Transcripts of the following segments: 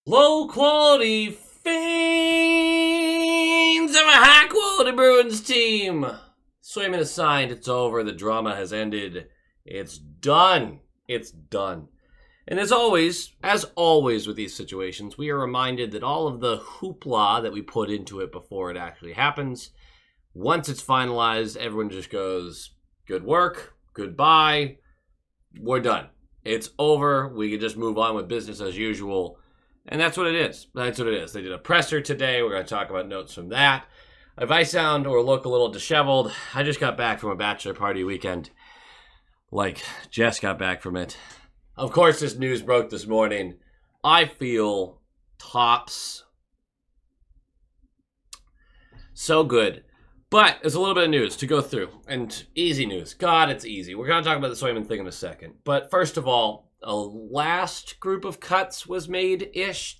Low quality fiends of a high quality Bruins team. Swayman is signed. It's over. The drama has ended. It's done. It's done. And as always with these situations, we are reminded that all of the hoopla that we put into it before it actually happens, once it's finalized, everyone just goes, good work, goodbye, we're done. It's over. We can just move on with business as usual. And that's what it is. That's what it is. They did a presser today. We're going to talk about notes from that. If I sound or look a little disheveled, I just got back from a bachelor party weekend. Like, Jess got back from it. Of course, this news broke this morning. I feel tops. So good. But there's a little bit of news to go through. And easy news. God, it's easy. We're going to talk about the Swayman thing in a second. But first of all, a last group of cuts was made-ish.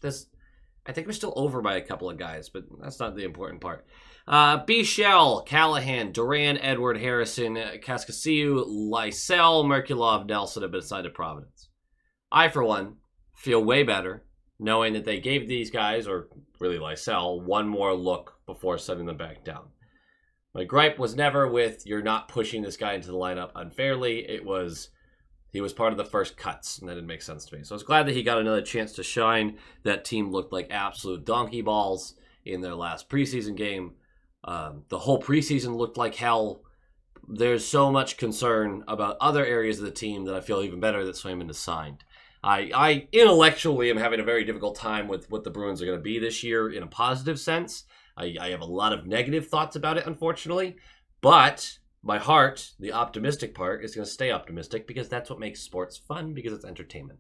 I think we're still over by a couple of guys, but that's not the important part. Bichelle, Callahan, Duran, Edward, Harrison, Kaskasiu, Lysell, Merkulov, Nelson have been assigned to Providence. I, for one, feel way better knowing that they gave these guys, or really Lysell, one more look before sending them back down. My gripe was never with you're not pushing this guy into the lineup unfairly. It was he was part of the first cuts, and that didn't make sense to me. So I was glad that he got another chance to shine. That team looked like absolute donkey balls in their last preseason game. The whole preseason looked like hell. There's so much concern about other areas of the team that I feel even better that Swayman is signed. I intellectually am having a very difficult time with what the Bruins are going to be this year in a positive sense. I have a lot of negative thoughts about it, unfortunately. But my heart, the optimistic part, is going to stay optimistic because that's what makes sports fun, because it's entertainment.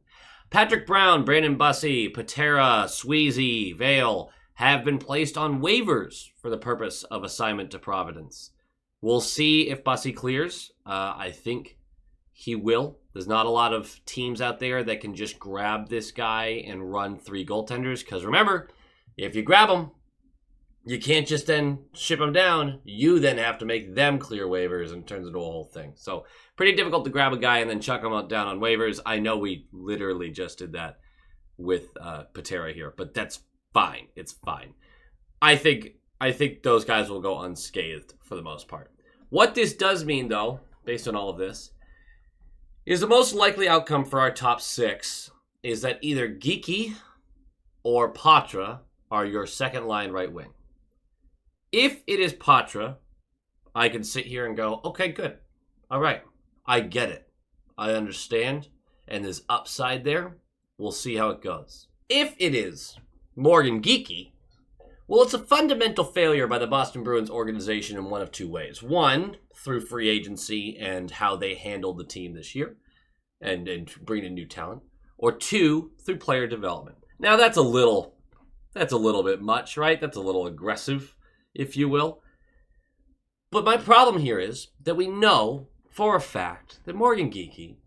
Patrick Brown, Brandon Bussey, Patera, Sweezy, Vale have been placed on waivers for the purpose of assignment to Providence. We'll see if Bussey clears. I think he will. There's not a lot of teams out there that can just grab this guy and run 3 goaltenders, because remember, if you grab him, you can't just then ship them down. You then have to make them clear waivers, and it turns into a whole thing. So pretty difficult to grab a guy and then chuck him down on waivers. I know we literally just did that with Patera here, but that's fine. It's fine. I think those guys will go unscathed for the most part. What this does mean, though, based on all of this, is the most likely outcome for our top 6 is that either Geeky or Patra are your second line right wing. If it is Patra, I can sit here and go, okay, good. All right. I get it. I understand. And there's upside there. We'll see how it goes. If it is Morgan Geeky, well, it's a fundamental failure by the Boston Bruins organization in one of 2 ways. One, through free agency and how they handled the team this year and bringing in new talent. Or 2, through player development. Now, that's a little bit much, right? That's a little aggressive, if you will. But my problem here is that we know for a fact that Morgan Geeky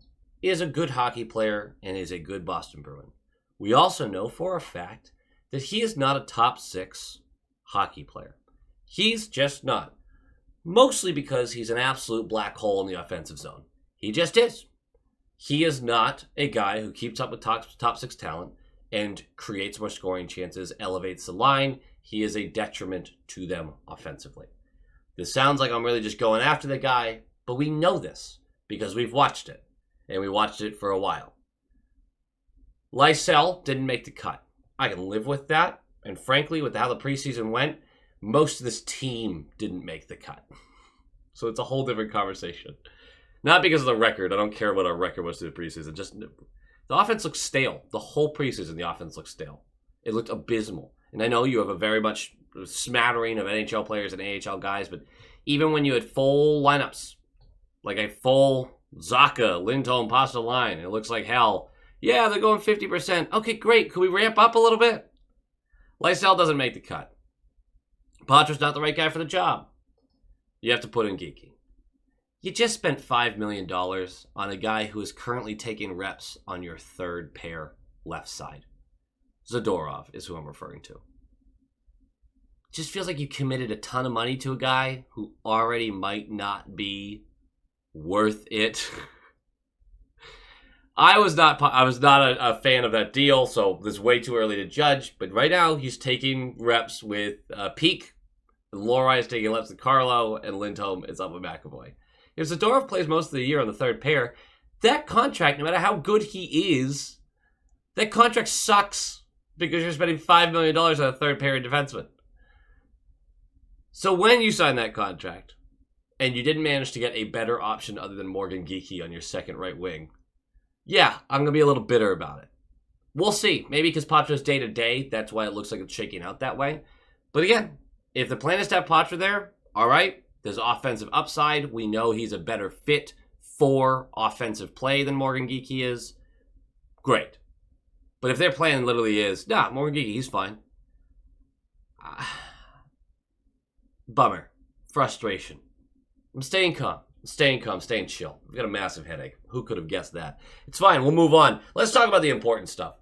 is a good hockey player and is a good Boston Bruin. We also know for a fact that he is not a top 6 hockey player. He's just not. Mostly because he's an absolute black hole in the offensive zone. He just is. He is not a guy who keeps up with top 6 talent and creates more scoring chances, elevates the line. He is a detriment to them offensively. This sounds like I'm really just going after the guy, but we know this because we've watched it, and we watched it for a while. Lysell didn't make the cut. I can live with that, and frankly, with how the preseason went, most of this team didn't make the cut. So it's a whole different conversation. Not because of the record. I don't care what our record was through the preseason. Just the offense looked stale. The whole preseason, the offense looked stale. It looked abysmal. And I know you have a very much smattering of NHL players and AHL guys, but even when you had full lineups, like a full Zaka, Lindholm, Pasta line, it looks like hell. Yeah, they're going 50%. Okay, great. Could we ramp up a little bit? Lysell doesn't make the cut. Patra's not the right guy for the job. You have to put in Geeky. You just spent $5 million on a guy who is currently taking reps on your third pair left side. Zadorov is who I'm referring to. Just feels like you committed a ton of money to a guy who already might not be worth it. I was not a fan of that deal, so it's way too early to judge. But right now, he's taking reps with Peak. Lohrei is taking reps with Carlo, and Lindholm is up with McAvoy. If Zadorov plays most of the year on the third pair, that contract, no matter how good he is, that contract sucks because you're spending $5 million on a third pair defenseman. So when you sign that contract, and you didn't manage to get a better option other than Morgan Geekie on your second right wing, yeah, I'm going to be a little bitter about it. We'll see. Maybe because Patro's day-to-day, that's why it looks like it's shaking out that way. But again, if the plan is to have Patro there, all right, there's offensive upside. We know he's a better fit for offensive play than Morgan Geekie is. Great. But if their plan literally is, Morgan Geekie, he's fine. Bummer. Frustration. I'm staying calm, staying chill. I've got a massive headache. Who could have guessed that? It's fine. We'll move on. Let's talk about the important stuff.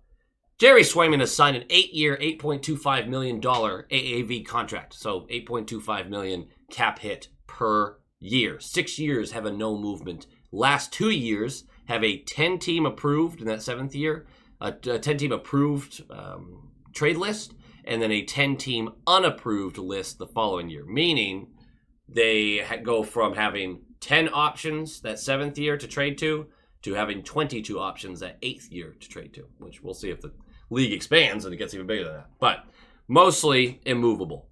Jerry Swayman has signed an 8-year, $8.25 million AAV contract. So $8.25 million cap hit per year. 6 years have a no movement. Last 2 years have a 10-team approved in that 7th year, a 10-team approved trade list, and then a 10-team unapproved list the following year. Meaning they go from having 10 options that 7th year to trade to having 22 options that 8th year to trade to, which we'll see if the league expands and it gets even bigger than that. But mostly immovable.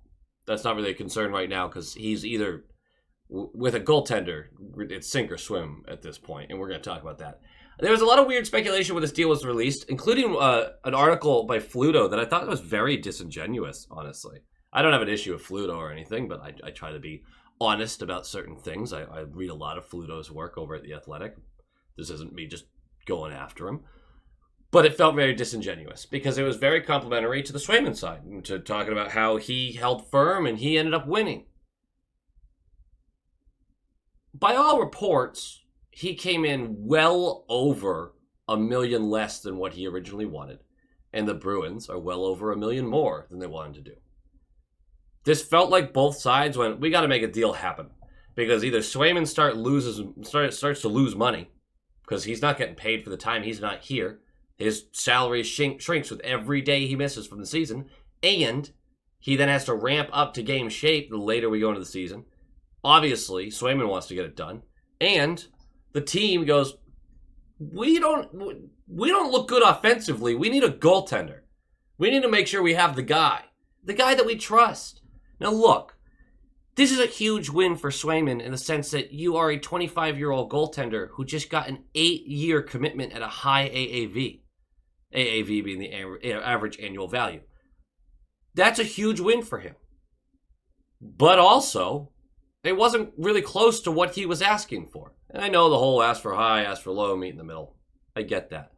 That's not really a concern right now because he's either, with a goaltender, it's sink or swim at this point, and we're going to talk about that. There was a lot of weird speculation when this deal was released, including an article by Fluto that I thought was very disingenuous, honestly. I don't have an issue with Fluto or anything, but I try to be honest about certain things. I read a lot of Fluto's work over at The Athletic. This isn't me just going after him. But it felt very disingenuous because it was very complimentary to the Swayman side, and to talking about how he held firm and he ended up winning. By all reports, he came in well over $1 million less than what he originally wanted. And the Bruins are well over $1 million more than they wanted to do. This felt like both sides went, we got to make a deal happen. Because either Swayman starts to lose money because he's not getting paid for the time he's not here. His salary shrinks with every day he misses from the season. And he then has to ramp up to game shape the later we go into the season. Obviously, Swayman wants to get it done. And the team goes, we don't look good offensively. We need a goaltender. We need to make sure we have the guy that we trust. Now look, this is a huge win for Swayman in the sense that you are a 25-year-old goaltender who just got an 8-year commitment at a high AAV. AAV being the average annual value. That's a huge win for him. But also, it wasn't really close to what he was asking for. And I know the whole ask for high, ask for low, meet in the middle. I get that.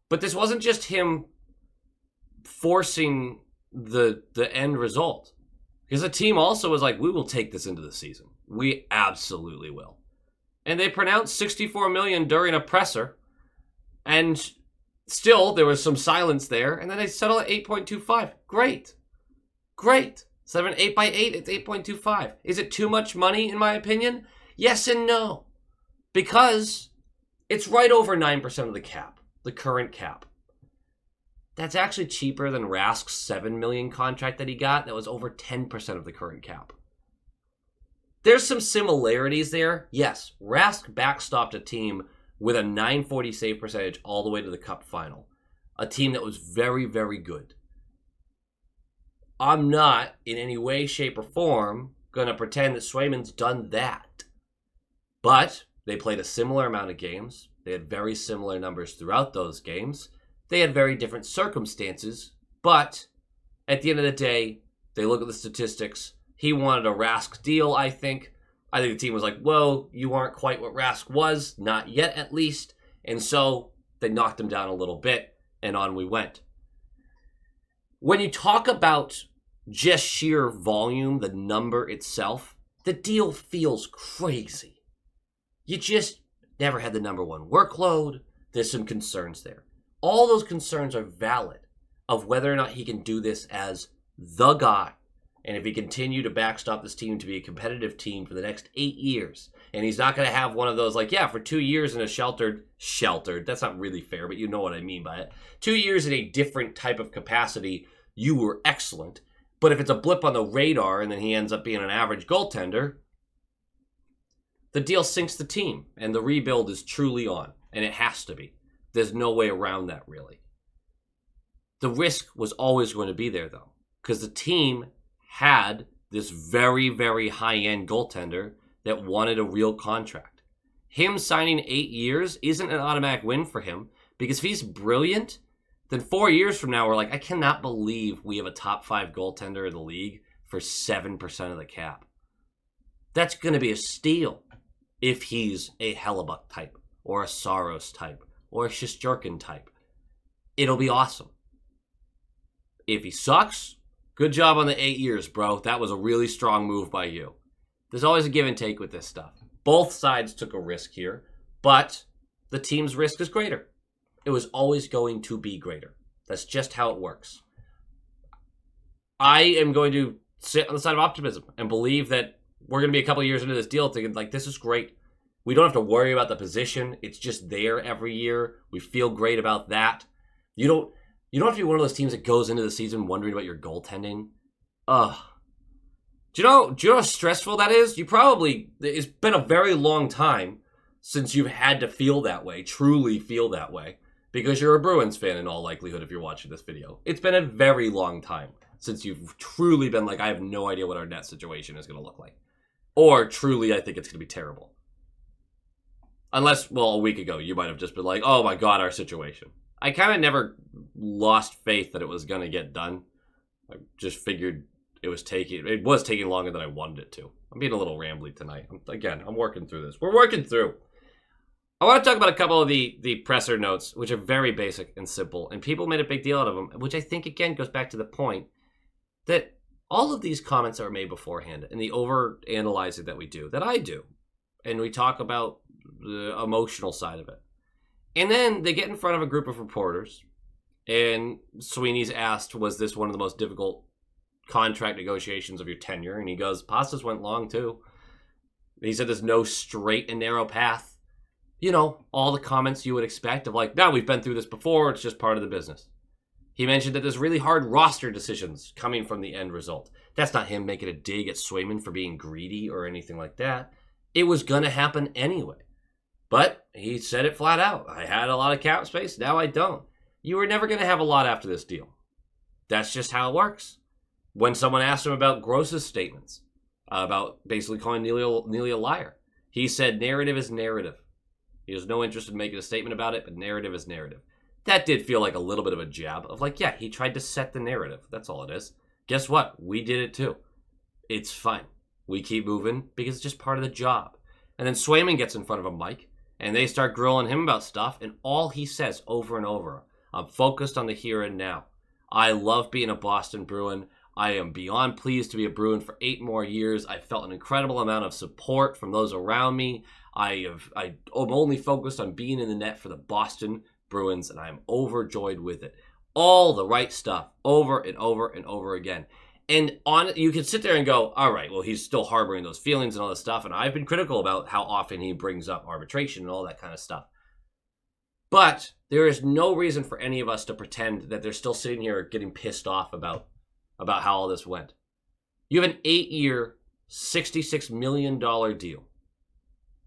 But this wasn't just him forcing the end result. Because the team also was like, we will take this into the season. We absolutely will. And they pronounced $64 million during a presser. And still, there was some silence there. And then they settle at 8.25. Great. Instead of an 8x8, it's 8.25. Is it too much money, in my opinion? Yes and no. Because it's right over 9% of the cap, the current cap. That's actually cheaper than Rask's $7 million contract that he got. That was over 10% of the current cap. There's some similarities there. Yes, Rask backstopped a team with a .940 save percentage all the way to the Cup final. A team that was very, very good. I'm not, in any way, shape, or form, going to pretend that Swayman's done that. But they played a similar amount of games. They had very similar numbers throughout those games. They had very different circumstances. But at the end of the day, they look at the statistics. He wanted a Rask deal, I think. I think the team was like, whoa, you aren't quite what Rask was. Not yet, at least. And so they knocked him down a little bit, and on we went. When you talk about just sheer volume, the number itself, the deal feels crazy. You just never had the number one workload. There's some concerns there. All those concerns are valid of whether or not he can do this as the guy. And if he continued to backstop this team to be a competitive team for the next 8 years, and he's not going to have one of those, like, yeah, for 2 years in a sheltered, that's not really fair, but you know what I mean by it. 2 years in a different type of capacity, you were excellent. But if it's a blip on the radar and then he ends up being an average goaltender, the deal sinks the team, and the rebuild is truly on, and it has to be. There's no way around that, really. The risk was always going to be there, though, because the team had this very, very high-end goaltender that wanted a real contract. Him signing 8 years isn't an automatic win for him, because if he's brilliant, then 4 years from now, we're like, I cannot believe we have a top 5 goaltender in the league for 7% of the cap. That's going to be a steal if he's a Hellebuck type, or a Saros type, or a Shesterkin type. It'll be awesome. If he sucks, good job on the 8 years, bro. That was a really strong move by you. There's always a give and take with this stuff. Both sides took a risk here, but the team's risk is greater. It was always going to be greater. That's just how it works. I am going to sit on the side of optimism and believe that we're going to be a couple of years into this deal thinking, like, this is great. We don't have to worry about the position. It's just there every year. We feel great about that. You don't have to be one of those teams that goes into the season wondering about your goaltending. Ugh. Do you know how stressful that is? It's been a very long time since you've had to feel that way, truly feel that way, because you're a Bruins fan in all likelihood if you're watching this video. It's been a very long time since you've truly been like, I have no idea what our net situation is going to look like. Or truly, I think it's going to be terrible. Unless, well, a week ago, you might have just been like, oh my God, our situation. I kind of never lost faith that it was going to get done. I just figured it was taking longer than I wanted it to. I'm being a little rambly tonight. I'm working through this. We're working through. I want to talk about a couple of the presser notes, which are very basic and simple, and people made a big deal out of them, which I think, again, goes back to the point that all of these comments are made beforehand, and the over-analyzing that we do, that I do, and we talk about the emotional side of it. And then they get in front of a group of reporters, and Sweeney's asked, was this one of the most difficult contract negotiations of your tenure? And he goes, Pastas went long too. He said there's no straight and narrow path. You know, all the comments you would expect of like, no, we've been through this before, it's just part of the business. He mentioned that there's really hard roster decisions coming from the end result. That's not him making a dig at Swayman for being greedy or anything like that. It was going to happen anyway. But he said it flat out. I had a lot of cap space, now I don't. You were never going to have a lot after this deal. That's just how it works. When someone asked him about Gross's statements, about basically calling Neely a liar, he said narrative is narrative. He has no interest in making a statement about it, but narrative is narrative. That did feel like a little bit of a jab of like, yeah, he tried to set the narrative. That's all it is. Guess what? We did it too. It's fine. We keep moving because it's just part of the job. And then Swayman gets in front of a mic, and they start grilling him about stuff, and all he says over and over, I'm focused on the here and now. I love being a Boston Bruin. I am beyond pleased to be a Bruin for 8 more years. I felt an incredible amount of support from those around me. I'm only focused on being in the net for the Boston Bruins, and I'm overjoyed with it. All the right stuff, over and over and over again. And you can sit there and go, all right, well, he's still harboring those feelings and all this stuff, and I've been critical about how often he brings up arbitration and all that kind of stuff. But there is no reason for any of us to pretend that they're still sitting here getting pissed off about how all this went. You have an 8-year, $66 million deal.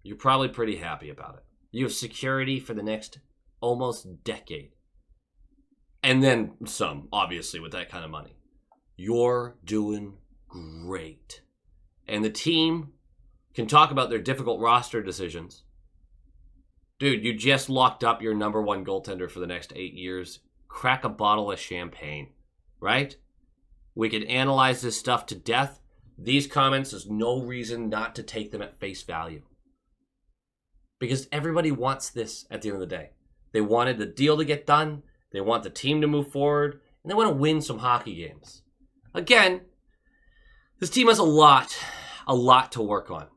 You're probably pretty happy about it. You have security for the next almost decade. And then some, obviously, with that kind of money. You're doing great. And the team can talk about their difficult roster decisions. Dude, you just locked up your number 1 goaltender for the next 8 years. Crack a bottle of champagne, right? We could analyze this stuff to death. These comments, there's no reason not to take them at face value. Because everybody wants this at the end of the day. They wanted the deal to get done. They want the team to move forward. And they want to win some hockey games. Again, this team has a lot to work on.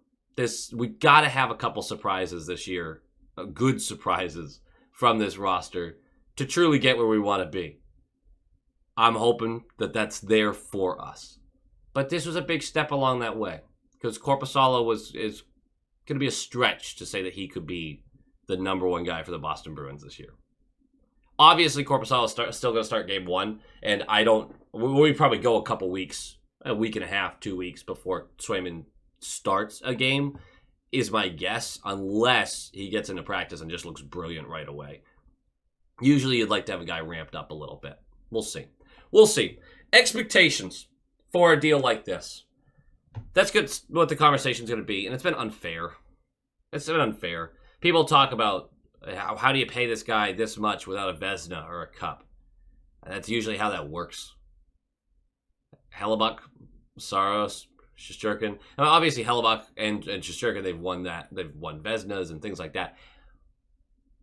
We got to have a couple surprises this year. Good surprises from this roster to truly get where we want to be. I'm hoping that that's there for us. But this was a big step along that way because Korpisalo is going to be a stretch to say that he could be the number one guy for the Boston Bruins this year. Obviously, Korpisalo is still going to start game one, and we probably go a week and a half, 2 weeks before Swayman starts a game, is my guess, unless he gets into practice and just looks brilliant right away. Usually, you'd like to have a guy ramped up a little bit. We'll see. Expectations for a deal like this. That's good. What the conversation's going to be, and it's been unfair. People talk about how do you pay this guy this much without a Vezina or a cup. And that's usually how that works. Hellebuck, Saros, Shesterkin. I mean, obviously, Hellebuck and Shesterkin, they've won that. They've won Vezinas and things like that.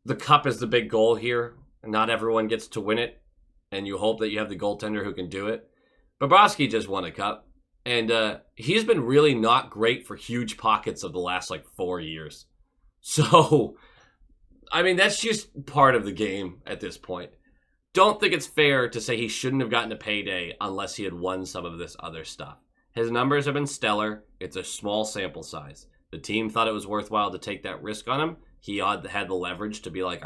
The cup is the big goal here. Not everyone gets to win it, and you hope that you have the goaltender who can do it. Bobrovsky just won a cup, and he's been really not great for huge pockets of the last, 4 years. So, I mean, that's just part of the game at this point. Don't think it's fair to say he shouldn't have gotten a payday unless he had won some of this other stuff. His numbers have been stellar. It's a small sample size. The team thought it was worthwhile to take that risk on him. He had the leverage to be like,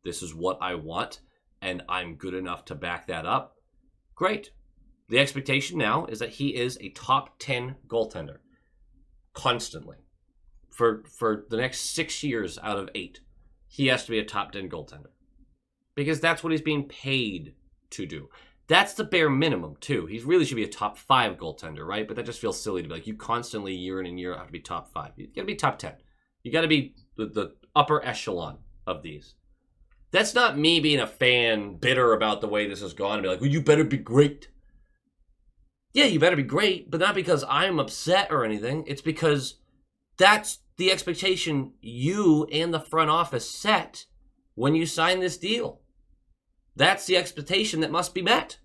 this is what I want, and I'm good enough to back that up. Great. The expectation now is that he is a top 10 goaltender. Constantly. For the next 6 years out of 8. He has to be a top 10 goaltender. Because that's what he's being paid to do. That's the bare minimum, too. He really should be a top 5 goaltender, right? But that just feels silly to be like, you constantly, year in and year out, have to be top 5. You got to be top 10. You got to be the upper echelon of these. That's not me being a fan bitter about the way this has gone and be like, well, you better be great. Yeah, you better be great, but not because I'm upset or anything. It's because that's the expectation you and the front office set when you sign this deal. That's the expectation that must be met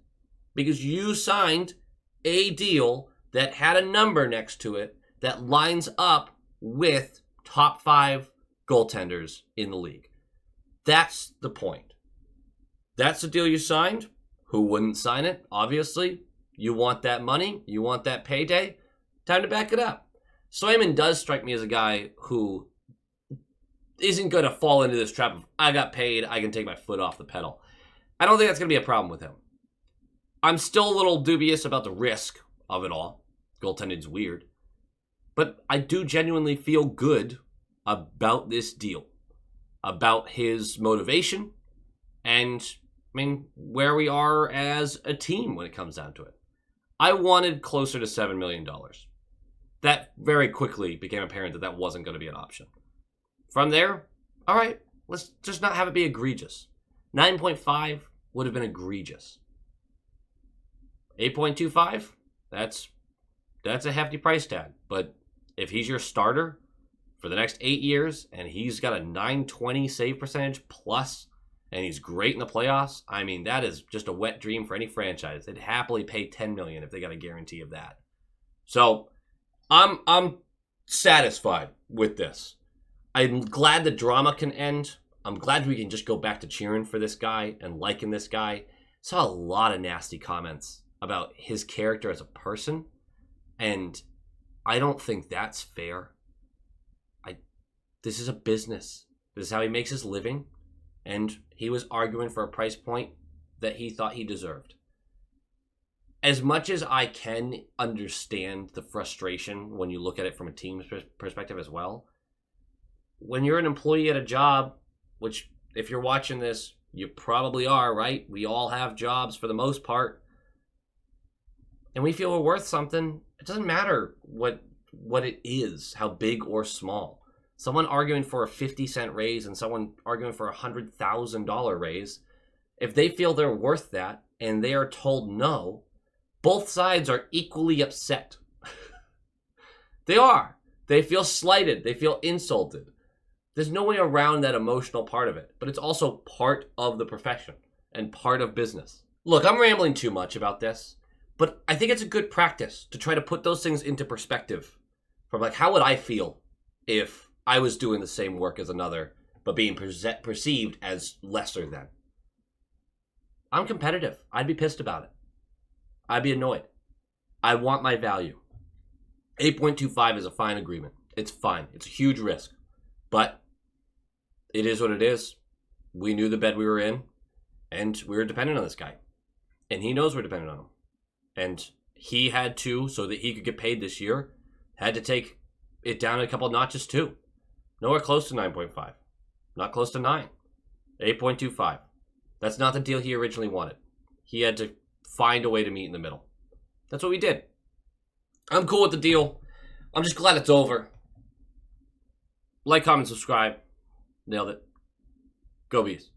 because you signed a deal that had a number next to it that lines up with top 5 goaltenders in the league. That's the point. That's the deal you signed. Who wouldn't sign it? Obviously, you want that money. You want that payday. Time to back it up. Swayman does strike me as a guy who isn't going to fall into this trap of, I got paid, I can take my foot off the pedal. I don't think that's going to be a problem with him. I'm still a little dubious about the risk of it all. Goaltending's weird. But I do genuinely feel good about this deal. About his motivation and, where we are as a team when it comes down to it. I wanted closer to $7 million. That very quickly became apparent that wasn't going to be an option. From there, all right, let's just not have it be egregious. 9.5 would have been egregious. 8.25, that's a hefty price tag. But if he's your starter for the next 8 years and he's got a 920 save percentage plus and he's great in the playoffs, that is just a wet dream for any franchise. They'd happily pay $10 million if they got a guarantee of that. So I'm satisfied with this. I'm glad the drama can end. I'm glad we can just go back to cheering for this guy and liking this guy. Saw a lot of nasty comments about his character as a person, and I don't think that's fair. This is a business. This is how he makes his living, and he was arguing for a price point that he thought he deserved. As much as I can understand the frustration when you look at it from a team's perspective as well, when you're an employee at a job, which if you're watching this, you probably are, right? We all have jobs for the most part. And we feel we're worth something. It doesn't matter what it is, how big or small. Someone arguing for a 50-cent raise and someone arguing for a $100,000 raise, if they feel they're worth that and they are told no, both sides are equally upset. They are. They feel slighted. They feel insulted. There's no way around that emotional part of it, but it's also part of the profession and part of business. Look, I'm rambling too much about this, but I think it's a good practice to try to put those things into perspective from how would I feel if I was doing the same work as another, but being perceived as lesser than. I'm competitive. I'd be pissed about it. I'd be annoyed. I want my value. 8.25 is a fine agreement. It's fine. It's a huge risk. But it is what it is. We knew the bed we were in, and we were dependent on this guy. And he knows we're dependent on him. And he had to, so that he could get paid this year, had to take it down a couple notches too. Nowhere close to 9.5. Not close to 9. 8.25. That's not the deal he originally wanted. He had to find a way to meet in the middle. That's what we did. I'm cool with the deal. I'm just glad it's over. Like, comment, subscribe. Nailed it. Go Bees.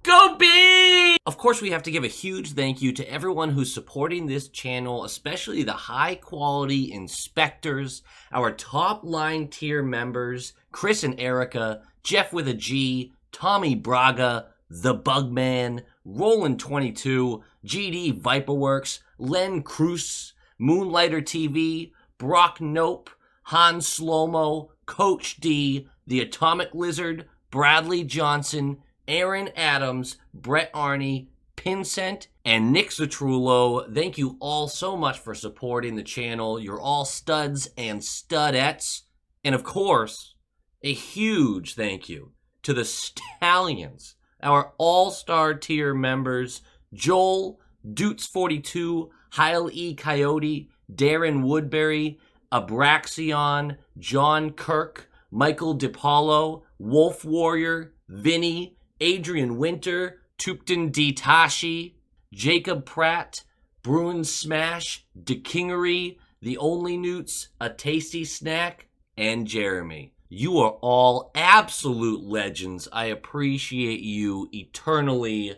Go Bees! Of course, we have to give a huge thank you to everyone who's supporting this channel, especially the high-quality inspectors, our top-line tier members, Chris and Erica, Jeff with a G, Tommy Braga, The Bugman, Roland22, GD Viperworks, Len Cruz, Moonlighter TV, Brock Nope, Han Slomo, Coach D, The Atomic Lizard, Bradley Johnson, Aaron Adams, Brett Arney, Pincent, and Nick Citrullo. Thank you all so much for supporting the channel. You're all studs and studettes. And of course, a huge thank you to the Stallions, our all-star tier members, Joel, Doots42, Heil E. Coyote, Darren Woodbury, Abraxion, John Kirk, Michael DiPaolo, Wolf Warrior, Vinny, Adrian Winter, Tupton D. Tashi, Jacob Pratt, Bruin Smash, DeKingery, The Only Newts, A Tasty Snack, and Jeremy. You are all absolute legends. I appreciate you eternally.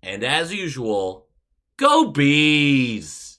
And as usual, go Bees!